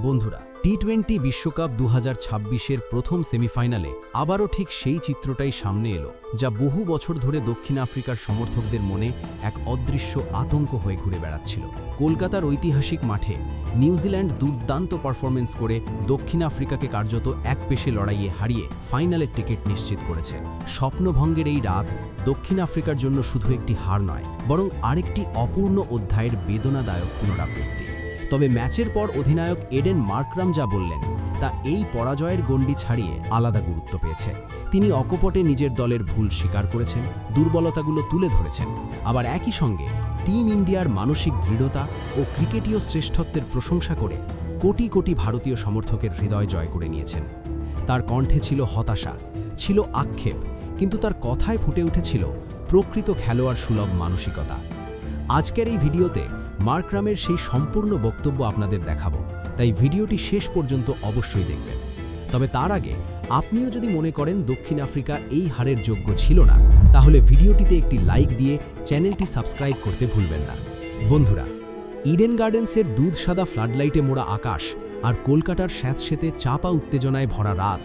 বন্ধুরা, টি-20 বিশ্বকাপ 2026-এর প্রথম সেমিফাইনালে আবারও ঠিক সেই চিত্রটাই সামনে এলো, যা বহু বছর ধরে দক্ষিণ আফ্রিকার সমর্থকদের মনে এক অদৃশ্য আতঙ্ক হয়ে ঘুরে বেড়াচ্ছিল। কলকাতার ঐতিহাসিক মাঠে নিউজিল্যান্ড দুর্দান্ত পারফরমেন্স করে দক্ষিণ আফ্রিকাকে কার্যত এক পেশে লড়াইয়ে হারিয়ে ফাইনালের টিকিট নিশ্চিত করেছে। স্বপ্নভঙ্গের এই রাত দক্ষিণ আফ্রিকার জন্য শুধু একটি হার নয়, বরং আরেকটি অপূর্ণ অধ্যায়ের বেদনাদায়ক পুনরাবৃত্তি। তবে ম্যাচের পর অধিনায়ক এডেন মার্করাম যা বললেন তা এই পরাজয়ের গণ্ডি ছাড়িয়ে আলাদা গুরুত্ব পেয়েছে। তিনি অকপটে নিজের দলের ভুল স্বীকার করেছেন, দুর্বলতাগুলো তুলে ধরেছেন, আবার একই সঙ্গে টিম ইন্ডিয়ার মানসিক দৃঢ়তা ও ক্রিকেটীয় শ্রেষ্ঠত্বের প্রশংসা করে কোটি কোটি ভারতীয় সমর্থকের হৃদয় জয় করে নিয়েছেন। তার কণ্ঠে ছিল হতাশা, ছিল আক্ষেপ, কিন্তু তার কথায় ফুটে উঠেছিল প্রকৃত খেলোয়াড় সুলভ মানসিকতা। আজকের এই ভিডিওতে মার্করামের সেই সম্পূর্ণ বক্তব্য আপনাদের দেখাবো, তাই ভিডিওটি শেষ পর্যন্ত অবশ্যই দেখবেন। তবে তার আগে আপনিও যদি মনে করেন দক্ষিণ আফ্রিকা এই হারের যোগ্য ছিল না, তাহলে ভিডিওটিতে একটি লাইক দিয়ে চ্যানেলটি সাবস্ক্রাইব করতে ভুলবেন না। বন্ধুরা, ইডেন গার্ডেন্সের দুধ সাদা ফ্লাডলাইটে মোড়া আকাশ আর কলকাতার স্যাঁতস্যাঁতে চাপা উত্তেজনায় ভরা রাত,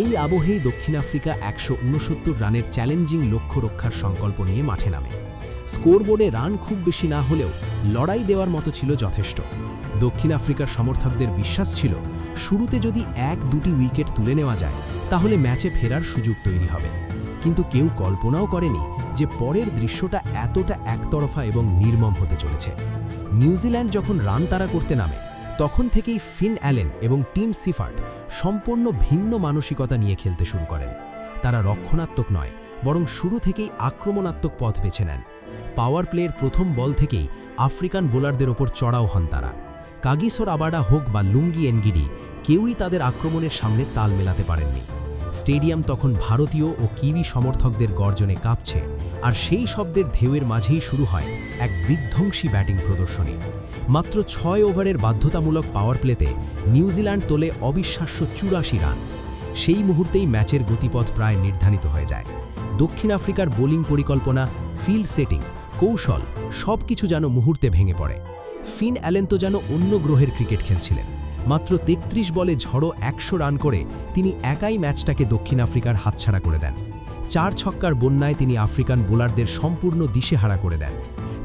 এই আবহেই দক্ষিণ আফ্রিকা 169 রানের চ্যালেঞ্জিং লক্ষ্য রক্ষার সংকল্প নিয়ে মাঠে নামে। স্কোরবোর্ডে রান খুব বেশি না হলেও লড়াই দেওয়ার মতো ছিল যথেষ্ট। দক্ষিণ আফ্রিকার সমর্থকদের বিশ্বাস ছিল, শুরুতে যদি 1-2টি উইকেট তুলে নেওয়া যায় তাহলে ম্যাচে ফেরার সুযোগ তৈরি হবে। কিন্তু কেউ কল্পনাও করেনি যে পরের দৃশ্যটা এতটা একতরফা এবং নির্মম হতে চলেছে। নিউজিল্যান্ড যখন রান তাড়া করতে নামে, তখন থেকেই ফিন অ্যালেন এবং টিম সিফার্ট সম্পূর্ণ ভিন্ন মানসিকতা নিয়ে খেলতে শুরু করেন। তারা রক্ষণাত্মক নয়, বরং শুরু থেকেই আক্রমণাত্মক পথ বেছে নেন। পাওয়ার প্লের প্রথম বল থেকেই আফ্রিকান বোলারদের ওপর চড়াও হন তারা। কাগিসো রাবাডা হোক বা লুঙ্গি এনগিডি, কেউই তাদের আক্রমণের সামনে তাল মেলাতে পারেননি। স্টেডিয়াম তখন ভারতীয় ও কিউই সমর্থকদের গর্জনে কাঁপছে, আর সেই শব্দের ঢেউয়ের মাঝেই শুরু হয় এক বিধ্বংসী ব্যাটিং প্রদর্শনী। মাত্র 6 ওভারের বাধ্যতামূলক পাওয়ার প্লেতে নিউজিল্যান্ড তোলে অবিশ্বাস্য 84 রান। সেই মুহূর্তেই ম্যাচের গতিপথ প্রায় নির্ধারিত হয়ে যায়। দক্ষিণ আফ্রিকার বোলিং পরিকল্পনা, ফিল্ড সেটিং, কৌশল সবকিছু যেন মুহূর্তে ভেঙে পড়ে। ফিন অ্যালেন তো যেন অন্য গ্রহের ক্রিকেট খেলছিলেন। মাত্র 33 বলে ঝড়ো 100 রান করে তিনি একাই ম্যাচটাকে দক্ষিণ আফ্রিকার হাতছাড়া করে দেন। 4 ছক্কার বন্যায় তিনি আফ্রিকান বোলারদের সম্পূর্ণ দিশেহারা করে দেন।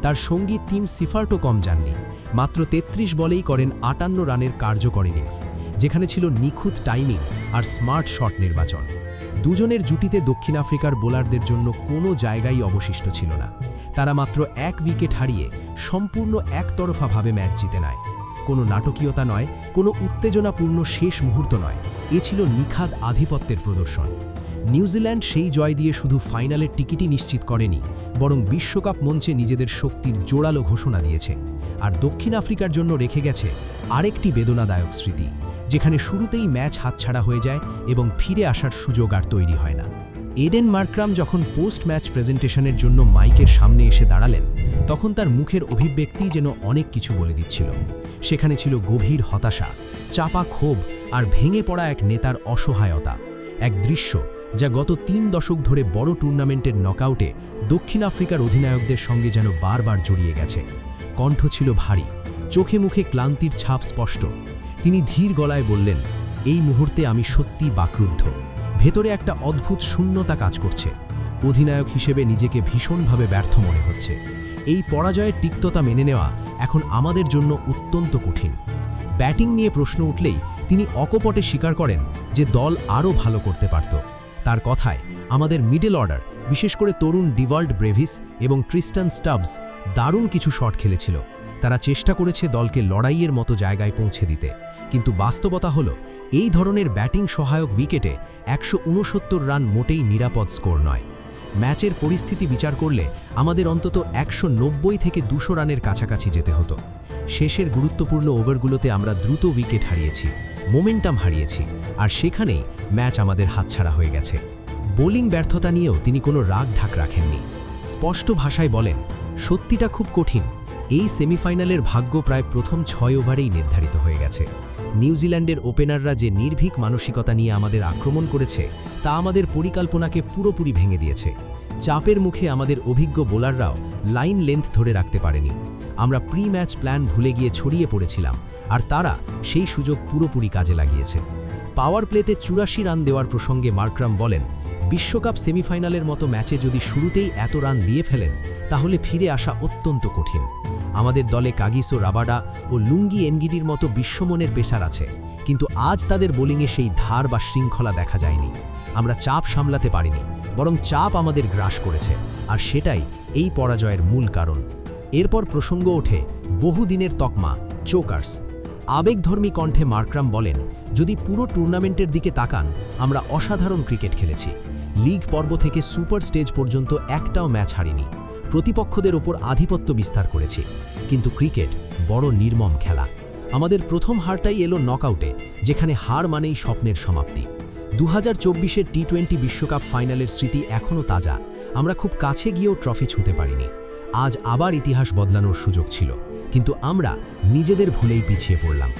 তার সঙ্গী টিম সিফার্টও কম যাননি। মাত্র 33 বলেই করেন 58 রানের কার্যকর ইনিংস, যেখানে ছিল নিখুঁত টাইমিং আর স্মার্ট শট নির্বাচন। দুজনের জুটিতে দক্ষিণ আফ্রিকার বোলারদের জন্য কোনো জায়গাই অবশিষ্ট ছিল না। তারা মাত্র 1 উইকেট হারিয়ে সম্পূর্ণ একতরফাভাবে ম্যাচ জিতে নেয়। কোনো নাটকীয়তা নয়, কোনো উত্তেজনাপূর্ণ শেষ মুহূর্ত নয়, এ ছিল নিখাদ আধিপত্যের প্রদর্শন। নিউজিল্যান্ড সেই জয় দিয়ে শুধু ফাইনালের টিকিটই নিশ্চিত করেনি, বরং বিশ্বকাপ মঞ্চে নিজেদের শক্তির জোরালো ঘোষণা দিয়েছে। আর দক্ষিণ আফ্রিকার জন্য রেখে গেছে আরেকটি বেদনাদায়ক স্মৃতি, যেখানে শুরুতেই ম্যাচ হাতছাড়া হয়ে যায় এবং ফিরে আসার সুযোগ আর তৈরি হয় না। এডেন মার্করাম যখন পোস্ট ম্যাচ প্রেজেন্টেশনের জন্য মাইকের সামনে এসে দাঁড়ালেন, তখন তার মুখের অভিব্যক্তি যেন অনেক কিছু বলে দিচ্ছিল। সেখানে ছিল গভীর হতাশা, চাপা ক্ষোভ আর ভেঙে পড়া এক নেতার অসহায়তা। এক দৃশ্য যা গত 3 দশক ধরে বড় টুর্নামেন্টের নকআউটে দক্ষিণ আফ্রিকার অধিনায়কদের সঙ্গে যেন বারবার জড়িয়ে গেছে। কণ্ঠ ছিল ভারী, চোখে মুখে ক্লান্তির ছাপ স্পষ্ট। তিনি ধীর গলায় বললেন, এই মুহূর্তে আমি সত্যি বাকরুদ্ধ। ভেতরে একটা অদ্ভুত শূন্যতা কাজ করছে। অধিনায়ক হিসেবে নিজেকে ভীষণভাবে ব্যর্থ মনে হচ্ছে। এই পরাজয়ের তিক্ততা মেনে নেওয়া এখন আমাদের জন্য অত্যন্ত কঠিন। ব্যাটিং নিয়ে প্রশ্ন উঠলেই তিনি অকপটে স্বীকার করেন যে দল আরও ভালো করতে পারত। তার কথায় আমাদের মিডল অর্ডার, বিশেষ করে তরুণ ডিভাল্ড ব্রেভিস এবং ট্রিস্টান স্টাবস দারুণ কিছু শট খেলেছিল। তারা চেষ্টা করেছে দলকে লড়াইয়ের মতো জায়গায় পৌঁছে দিতে, কিন্তু বাস্তবতা হলো এই ধরনের ব্যাটিং সহায়ক উইকেটে 169 রান মোটেই নিরাপদ স্কোর নয়। ম্যাচের পরিস্থিতি বিচার করলে আমাদের অন্তত 190 থেকে 200 রানের কাছাকাছি যেতে হতো। শেষের গুরুত্বপূর্ণ ওভারগুলোতে আমরা দ্রুত উইকেট হারিয়েছি, মোমেন্টাম হারিয়েছি, আর সেখানেই ম্যাচ আমাদের হাতছাড়া হয়ে গেছে। বোলিং ব্যর্থতা নিয়েও তিনি কোনো রাগ ঢাক রাখেননি। স্পষ্ট ভাষায় বলেন, সত্যিটা খুব কঠিন। এই সেমিফাইনালের ভাগ্য প্রায় প্রথম 6 ওভারেই নির্ধারিত হয়ে গেছে। নিউজিল্যান্ডের ওপেনাররা যে নির্ভীক মানসিকতা নিয়ে আমাদের আক্রমণ করেছে, তা আমাদের পরিকল্পনাকে পুরোপুরি ভেঙে দিয়েছে। চাপের মুখে আমাদের অভিজ্ঞ বোলাররাও লাইন লেন্থ ধরে রাখতে পারেনি। আমরা প্রি ম্যাচ প্ল্যান ভুলে গিয়ে ছড়িয়ে পড়েছিলাম, আর তারা সেই সুযোগ পুরোপুরি কাজে লাগিয়েছে। পাওয়ার প্লেতে ৮৪ রান দেওয়ার প্রসঙ্গে মার্করাম বলেন, বিশ্বকাপ সেমিফাইনালের মতো ম্যাচে যদি শুরুতেই এত রান দিয়ে ফেলেন তাহলে ফিরে আসা অত্যন্ত কঠিন। আমাদের দলে কাগিসো রাবাডা ও লুঙ্গি এনগিডির মতো বিশ্বমানের পেসার আছে, কিন্তু আজ তাদের বোলিংয়ে সেই ধার বা শৃঙ্খলা দেখা যায়নি। আমরা চাপ সামলাতে পারিনি, বরং চাপ আমাদের গ্রাস করেছে, আর সেটাই এই পরাজয়ের মূল কারণ। এরপর প্রসঙ্গ ওঠে বহুদিনের তকমা চোকার্স। আবেগধর্মী কণ্ঠে মার্করাম বলেন, যদি পুরো টুর্নামেন্টের দিকে তাকান, আমরা অসাধারণ ক্রিকেট খেলেছি। লিগ পর্ব থেকে সুপার স্টেজ পর্যন্ত একটাও ম্যাচ হারিনি। প্রতিপক্ষদের ওপর আধিপত্য বিস্তার করেছি, কিন্তু ক্রিকেট বড় নির্মম খেলা। আমাদের প্রথম হারটাই এলো নকআউটে, যেখানে হার মানেই স্বপ্নের সমাপ্তি। 2024-এর টি-20 বিশ্বকাপ ফাইনালের স্মৃতি এখনও তাজা। আমরা খুব কাছে গিয়েও ট্রফি ছুঁতে পারিনি। আজ আবার ইতিহাস বদলানোর সুযোগ ছিল, কিন্তু আমরা নিজেদের ভুলেই পিছিয়ে পড়লাম।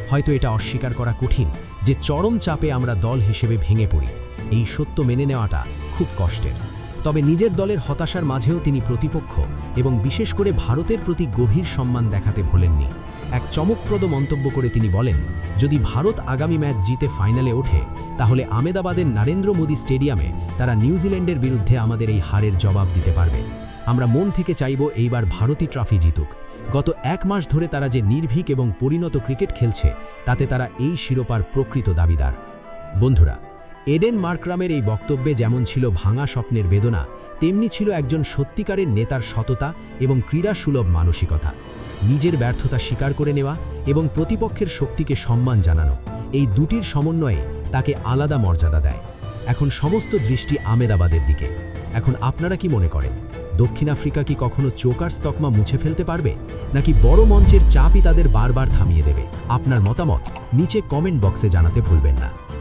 হয়তো এটা অস্বীকার করা কঠিন যে চরম চাপে আমরা দল হিসেবে ভেঙে পড়ি। এই সত্য মেনে নেওয়াটা খুব কষ্টের। তবে নিজের দলের হতাশার মাঝেও তিনি প্রতিপক্ষ এবং বিশেষ করে ভারতের প্রতি গভীর সম্মান দেখাতে ভোলেননি। এক চমকপ্রদ মন্তব্য করে তিনি বলেন, যদি ভারত আগামী ম্যাচ জিতে ফাইনালে ওঠে, তাহলে আহমেদাবাদের নরেন্দ্র মোদী স্টেডিয়ামে তারা নিউজিল্যান্ডের বিরুদ্ধে আমাদের এই হারের জবাব দিতে পারবে। আমরা মন থেকে চাইব এইবার ভারতই ট্রফি জিতুক। গত 1 মাস ধরে তারা যে নির্ভীক এবং পরিণত ক্রিকেট খেলছে, তাতে তারা এই শিরোপার প্রকৃত দাবিদার। বন্ধুরা, এডেন মার্করামের এই বক্তব্যে যেমন ছিল ভাঙা স্বপ্নের বেদনা, তেমনি ছিল একজন সত্যিকারের নেতার সততা এবং ক্রীড়াসুলভ মানসিকতা। নিজের ব্যর্থতা স্বীকার করে নেওয়া এবং প্রতিপক্ষের শক্তিকে সম্মান জানানো, এই দুটির সমন্বয়ে তাকে আলাদা মর্যাদা দেয়। এখন সমস্ত দৃষ্টি আহমেদাবাদের দিকে। এখন আপনারা কি মনে করেন, দক্ষিণ আফ্রিকা কি কখনো চোকার্স তকমা মুছে ফেলতে পারবে, নাকি বড় মঞ্চের চাপই তাদের বারবার থামিয়ে দেবে? আপনার মতামত নিচে কমেন্ট বক্সে জানাতে ভুলবেন না।